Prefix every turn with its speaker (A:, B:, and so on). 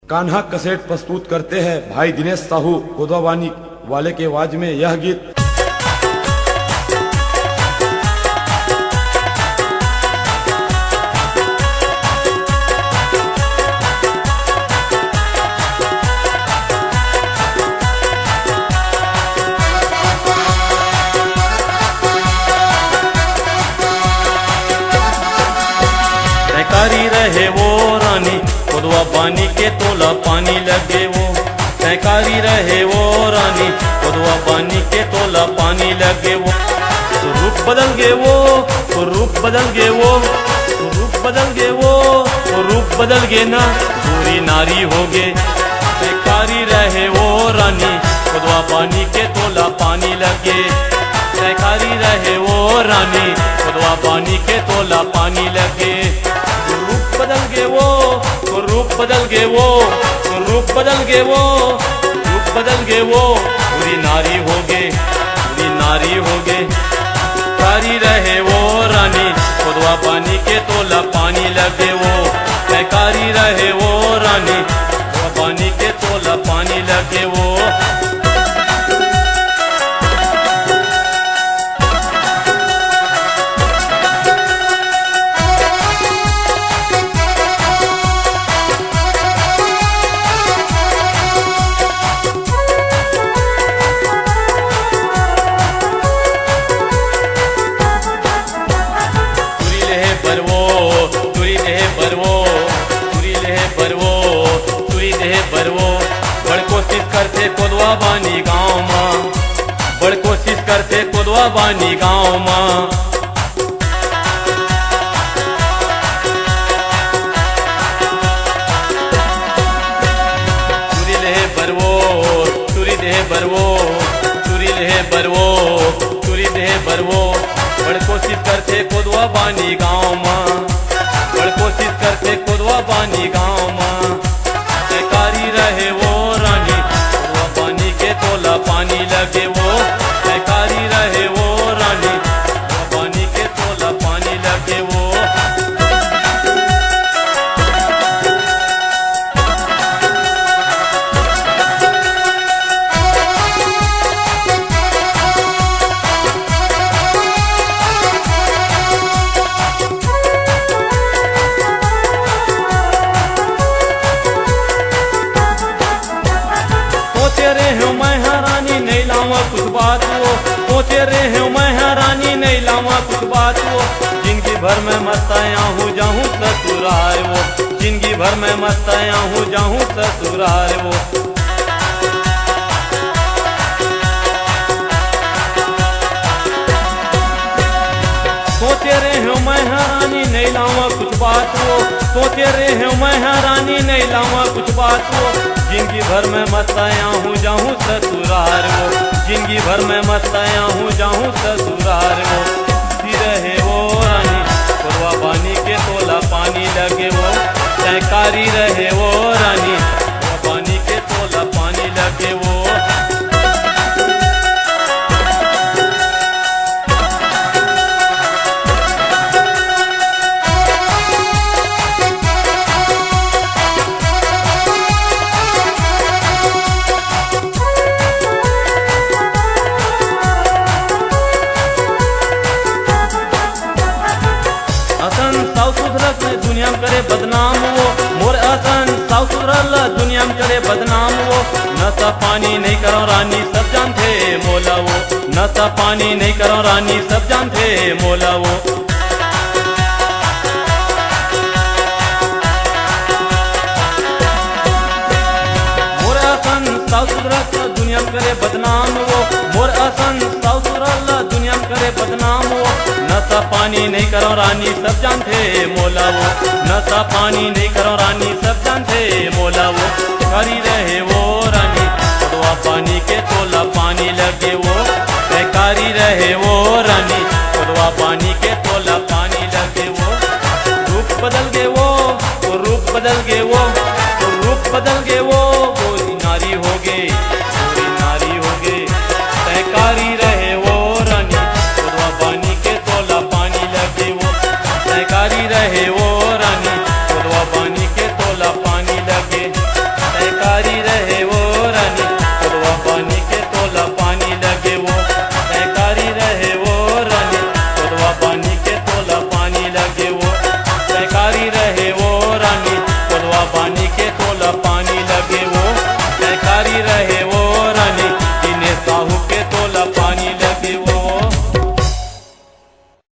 A: Kanha cassette प्रस्तुत करते हैं भाई दिनेश साहू गोदवाबानी वाले के आवाज में यह गीत।
B: सहकारी रहे वो रानी गोदवा बानी के तोला पानी लगे वो। सहकारी रहे वो रानी गोदवा बानी के तोला पानी लगे वो। तो रूप बदल गए वो, तो रूप बदल गए वो, तो रूप बदल गए वो, तो रूप बदल गए ना पूरी नारी हो गए। सहकारी रहे वो रानी गोदवा बानी के तोला पानी लगे। सहकारी रहे वो रानी गोदवा बानी के तोला पानी लगे। रूप बदल गए वो, तो रूप बदल गए वो, तो रूप बदल गए वो, रूप बदल गए वो पूरी नारी हो गए, पूरी नारी हो गए। सहकारी रहे वो रानी गोदवा बानी के तोला पानी लगे वो। सहकारी रहे वो रानी गोदवा बानी के तोला पानी लगे वो। बड़ कोशिश करते गोदवा बानी गाँव माँ, बड़ कोशिश करते गोदवा बानी गाँव माँ। चुरी ले बरवो, चुरी दे बरवो, चुरी ले बरवो, चुरी दे बरवो। बड़ कोशिश करते गोदवा बानी गाँव माँ, बड़ कोशिश करते गोदवा बानी गाँव माँ। सहकारी रहे वो रानी गोदवा बानी के तोला पानी लगे वो। सहकारी रहे वो रानी गोदवा बानी के तोला पानी लगे वो। कुछ बात वो सोचे रहे हूँ मैं रानी नहीं लावा कुछ बात वो। जिंदगी भर में मस्त आया हूँ जाऊँ ससुराल वो। जिंदगी भर में मस्त आया हूँ जाऊँ ससुराल वो। सोचे रहे हूँ मैं रानी नहीं लावा कुछ बात वो। सोचे रहे हूँ मैं रानी नहीं लावा कुछ बात वो। जिंदगी भर में मस्त आया हूँ जाऊँ ससुराल वो। जिंदगी भर में मस्त आया हूँ जाऊँ ससुराल वो। रहे वो रानी गोदवा बानी के तोला पानी लगे वो। सहकारी रहे वो रानी गोदवा बानी के तोला पानी लगे वो। दुनिया में करे बदनाम वो मोर असन साउथ सुधरल दुनिया में करे बदनाम वो। नशा पानी नहीं करो रानी सब जानते मोला वो। नशा पानी नहीं करो रानी सब जानते मोला वो। मोर असन साउथ सुधरल दुनिया में करे बदनाम वो। मोर असन साउथ सुधरल दुनिया में करे बदनाम वो। नशा पानी नहीं करो रानी सब जानते मोला वो। नशा पानी नहीं करो रानी सब जानते मोला वो। सहकारी रहे वो रानी गोदवा बानी के तोला पानी लगे वो। सहकारी रहे वो रानी गोदवा बानी के तोला पानी लगे वो। रूप बदल गए वो, तो रूप बदल गए वो, तो रूप बदल